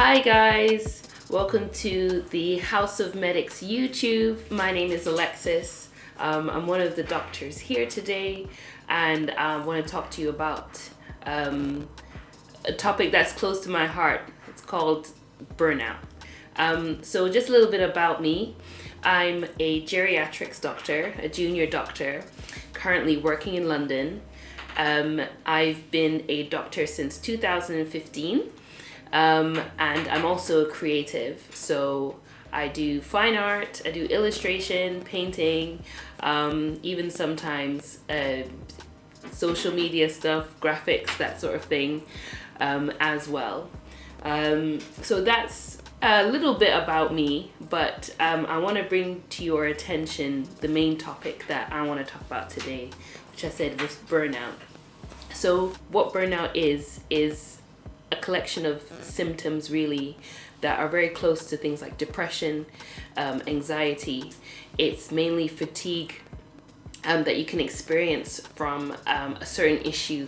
Hi guys, welcome to the House of Medics YouTube. My name is Alexis. I'm one of the doctors here today, and I want to talk to you about a topic that's close to my heart. It's called burnout. So just a little bit about me. I'm a geriatrics doctor, a junior doctor, currently working in London. I've been a doctor since 2015. And I'm also a creative, so I do fine art, I do illustration, painting, even sometimes social media stuff, graphics, that sort of thing, as well. So that's a little bit about me, but I want to bring to your attention the main topic that I want to talk about today, which I said was burnout. So what burnout is a collection of symptoms really that are very close to things like depression, anxiety. It's mainly fatigue that you can experience from a certain issue.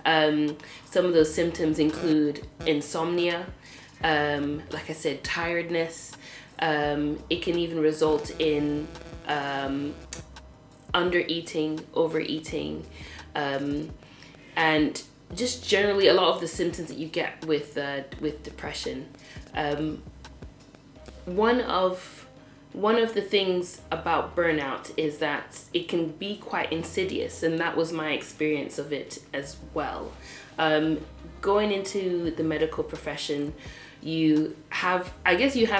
Some of those symptoms include insomnia, like I said, tiredness. It can even result in undereating, overeating, and just generally a lot of the symptoms that you get with depression. One of the things about burnout is that it can be quite insidious, and that was my experience of it as well. Going into the medical profession, you have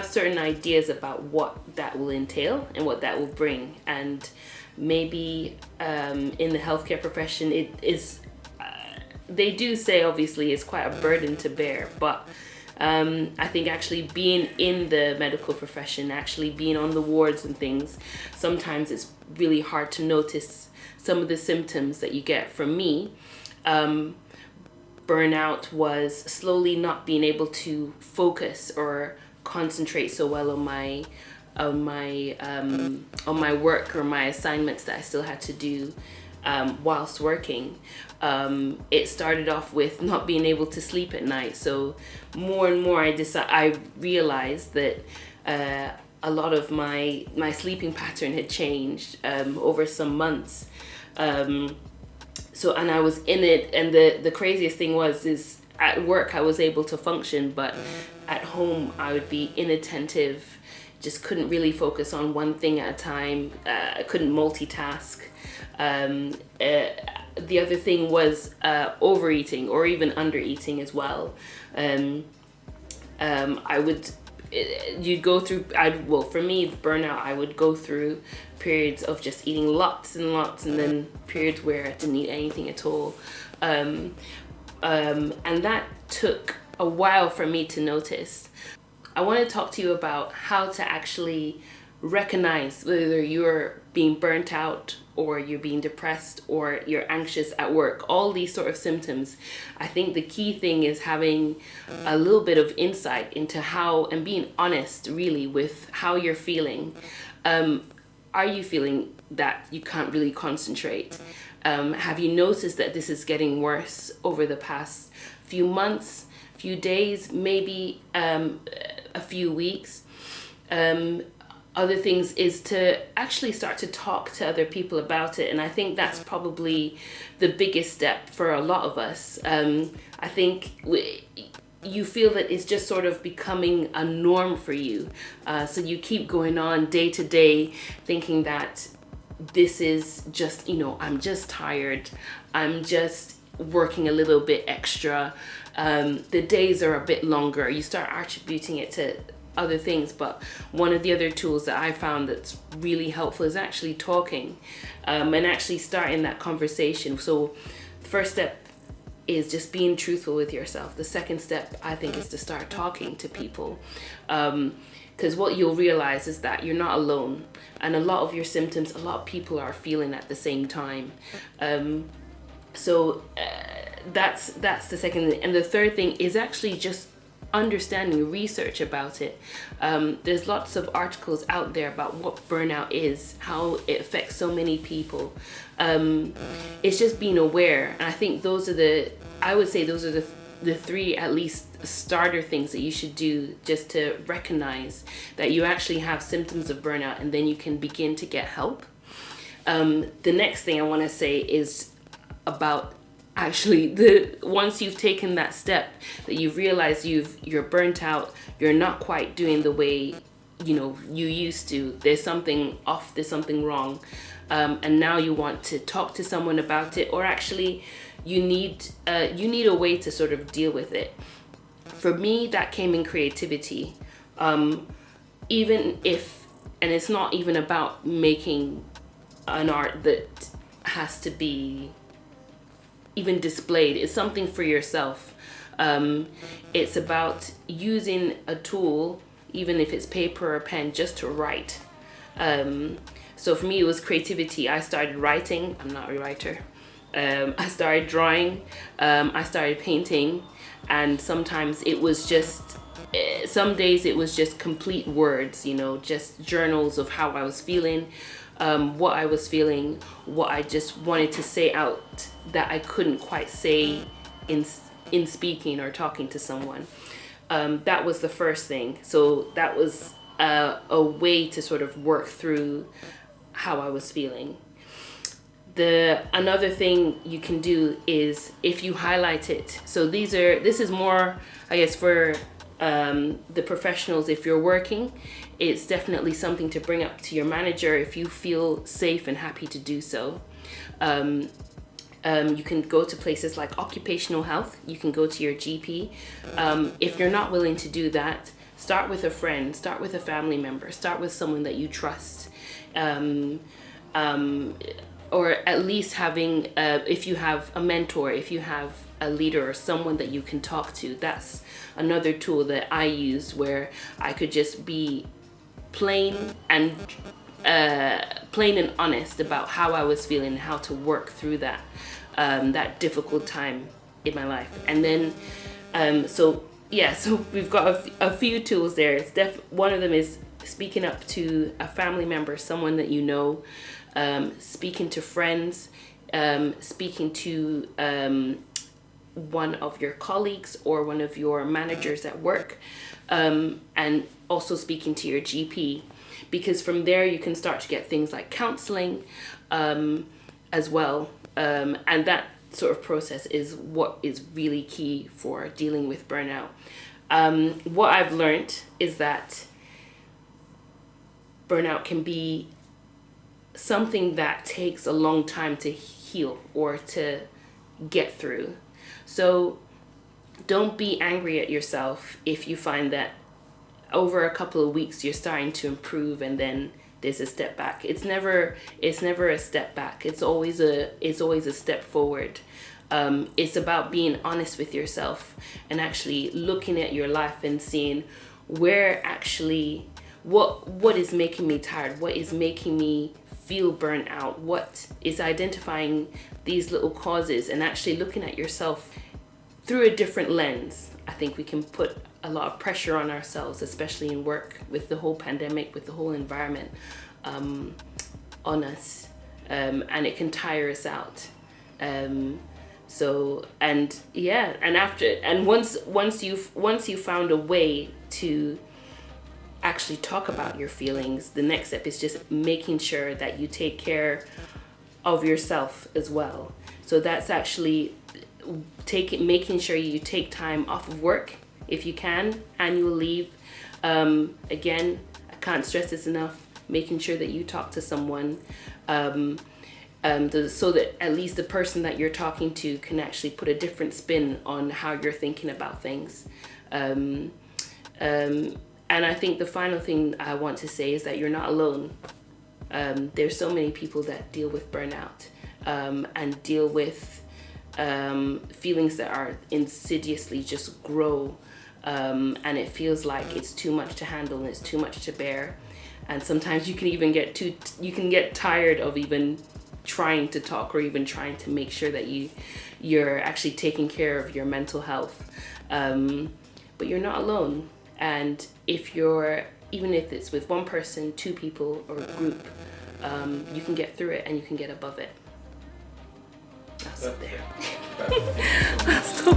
certain ideas about what that will entail and what that will bring, and maybe in the healthcare profession it is. They do say obviously it's quite a burden to bear, but I think actually being in the medical profession, actually being on the wards and things, sometimes it's really hard to notice some of the symptoms that you get. From me, burnout was slowly not being able to focus or concentrate so well on my work or my assignments that I still had to do whilst working. It started off with not being able to sleep at night. So more and more I realized that a lot of my sleeping pattern had changed over some months. And I was in it, and the craziest thing is at work I was able to function, but at home I would be inattentive, just couldn't really focus on one thing at a time. I couldn't multitask. The other thing was overeating or even undereating as well. For me, burnout, I would go through periods of just eating lots and lots, and then periods where I didn't eat anything at all. And that took a while for me to notice. I want to talk to you about how to actually recognize whether you're being burnt out or you're being depressed or you're anxious at work. All these sort of symptoms. I think the key thing is having a little bit of insight into how, and being honest really with how you're feeling. Are you feeling that you can't really concentrate? Have you noticed that this is getting worse over the past few months, few days, maybe a few weeks? Other things is to actually start to talk to other people about it, and I think that's probably the biggest step for a lot of us. I think you feel that it's just sort of becoming a norm for you, so you keep going on day to day thinking that this is just, I'm just tired, I'm just working a little bit extra, the days are a bit longer. You start attributing it to other things, but one of the other tools that I found that's really helpful is actually talking, and actually starting that conversation. So the first step is just being truthful with yourself. The second step, I think, is to start talking to people, because what you'll realize is that you're not alone, and a lot of your symptoms, a lot of people are feeling at the same time. So that's the second thing. And the third thing is actually just understanding, research about it. There's lots of articles out there about what burnout is, how it affects so many people. It's just being aware, and I think those are the the three at least starter things that you should do just to recognize that you actually have symptoms of burnout, and then you can begin to get help. The next thing I want to say is about actually once you've taken that step, that you realize you're burnt out, you're not quite doing the way you used to, there's something off, there's something wrong, and now you want to talk to someone about it, or actually you need a way to sort of deal with it. For me, that came in creativity. Even if, and it's not even about making an art that has to be even displayed, it's something for yourself. It's about using a tool, even if it's paper or pen, just to write. So for me, it was creativity. I started writing. I'm not a writer. I started drawing, I started painting, and sometimes it was just, some days it was just complete words, just journals of how I was feeling, what I was feeling, what I just wanted to say out that I couldn't quite say in speaking or talking to someone. That was the first thing. So that was a way to sort of work through how I was feeling. Another thing you can do is if you highlight it. So this is more, I guess, for the professionals. If you're working, it's definitely something to bring up to your manager if you feel safe and happy to do so. You can go to places like occupational health. You can go to your GP. If you're not willing to do that, start with a friend, start with a family member, start with someone that you trust. Or at least having, if you have a mentor, if you have a leader or someone that you can talk to, that's another tool that I used, where I could just be plain and honest about how I was feeling and how to work through that difficult time in my life. And then, so we've got a few tools there. One of them is speaking up to a family member, someone that you know, speaking to friends, speaking to one of your colleagues or one of your managers at work, and also speaking to your GP, because from there you can start to get things like counseling as well, and that sort of process is what is really key for dealing with burnout. What I've learned is that burnout can be something that takes a long time to heal or to get through. So don't be angry at yourself if you find that over a couple of weeks you're starting to improve and then there's a step back. It's never a step back. It's always a step forward. It's about being honest with yourself and actually looking at your life and seeing where actually what is making me tired, what is making me feel burnt out, what is identifying these little causes, and actually looking at yourself through a different lens. I think we can put a lot of pressure on ourselves, especially in work, with the whole pandemic, with the whole environment on us, and it can tire us out. Once you've found a way to actually talk about your feelings, the next step is just making sure that you take care of yourself as well. So that's actually making sure you take time off of work if you can, annual leave. Again, I can't stress this enough, making sure that you talk to someone, so that at least the person that you're talking to can actually put a different spin on how you're thinking about things. And I think the final thing I want to say is that you're not alone. There's so many people that deal with burnout and deal with feelings that are insidiously just grow, and it feels like it's too much to handle and it's too much to bear. And sometimes you can even get tired of even trying to talk or even trying to make sure that you're actually taking care of your mental health. But you're not alone. And even if it's with one person, two people, or a group, you can get through it and you can get above it. I'll stop there. I'll stop